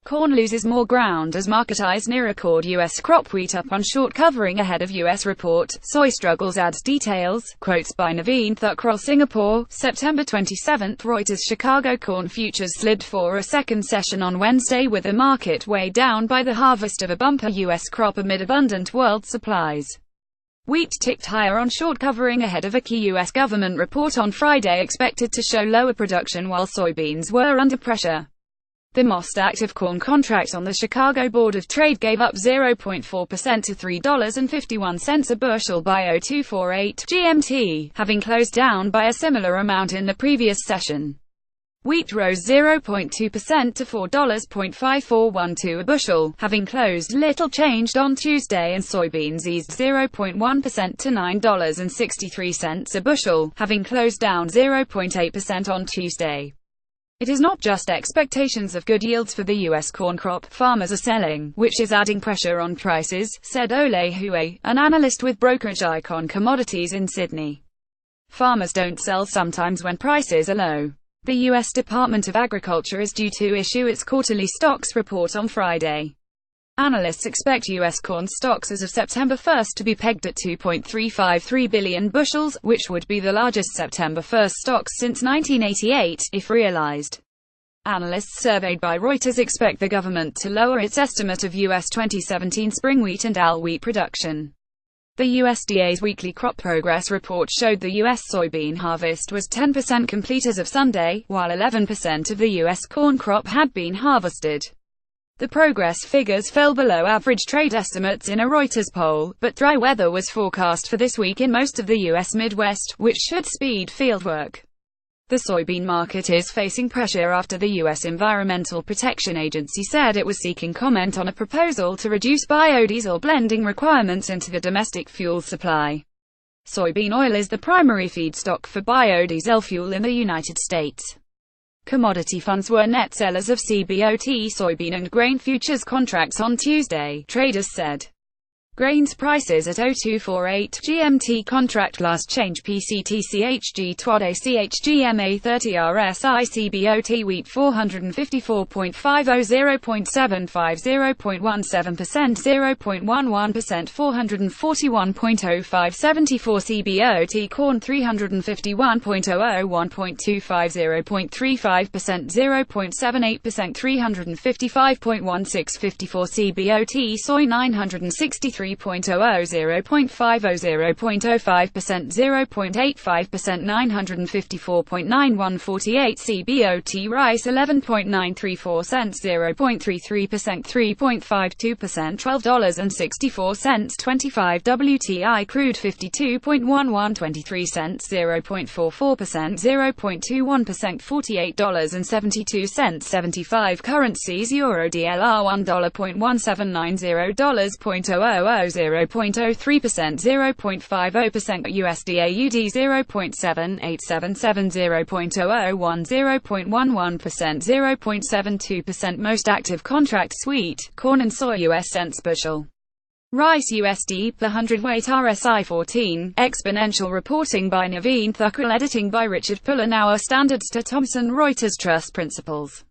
Corn loses more ground as market eyes near record U.S. crop. Wheat up on short covering ahead of U.S. report. Soy struggles adds details. Quotes by Naveen Thukral. Singapore, September 27. Reuters. Chicago corn futures slid for a second session on Wednesday with the market weighed down by the harvest of a bumper U.S. crop amid abundant world supplies. Wheat ticked higher on short covering ahead of a key U.S. government report on Friday expected to show lower production, while soybeans were under pressure. The most active corn contract on the Chicago Board of Trade gave up 0.4% to $3.51 a bushel by 0248 GMT, having closed down by a similar amount in the previous session. Wheat rose 0.2% to $4.5412 a bushel, having closed little changed on Tuesday, and soybeans eased 0.1% to $9.63 a bushel, having closed down 0.8% on Tuesday. It is not just expectations of good yields for the U.S. corn crop farmers are selling, which is adding pressure on prices, said Ole Hue, an analyst with brokerage Icon Commodities in Sydney. Farmers don't sell sometimes when prices are low. The U.S. Department of Agriculture is due to issue its quarterly stocks report on Friday. Analysts expect U.S. corn stocks as of September 1 to be pegged at 2.353 billion bushels, which would be the largest September 1 stocks since 1988, if realized. Analysts surveyed by Reuters expect the government to lower its estimate of U.S. 2017 spring wheat and all wheat production. The USDA's weekly crop progress report showed the U.S. soybean harvest was 10% complete as of Sunday, while 11% of the U.S. corn crop had been harvested. The progress figures fell below average trade estimates in a Reuters poll, but dry weather was forecast for this week in most of the U.S. Midwest, which should speed fieldwork. The soybean market is facing pressure after the U.S. Environmental Protection Agency said it was seeking comment on a proposal to reduce biodiesel blending requirements into the domestic fuel supply. Soybean oil is the primary feedstock for biodiesel fuel in the United States. Commodity funds were net sellers of CBOT soybean and grain futures contracts on Tuesday, traders said. Grains prices at 0248 GMT contract last change PCTCHG TWAD ACHGMA 30 RSI CBOT wheat 454.50 0.75 0.17% 0.11% 441.05 74 CBOT corn 351.00 1.25 0.35% 0.78% 355.16 54 CBOT soy 963.00 0.50 0.05% 0.85% 954.91 48 CBOT rice 11.934 cents 0.33% 3.52% $12.64 25 WTI crude 52.11 23 cents 0.44% 0.21% $48.72 75 currencies Euro DLR $1.1790 $0.00 0.03% 0.50% USD AUD 0.7877 0.001 0.11% 0.72% Most active contracts wheat, corn and soy US cents bushel. Rice USD per hundredweight RSI 14. Exponential reporting by Naveen Thukral, editing by Richard Puller. Now Standards to Thomson Reuters Trust Principles.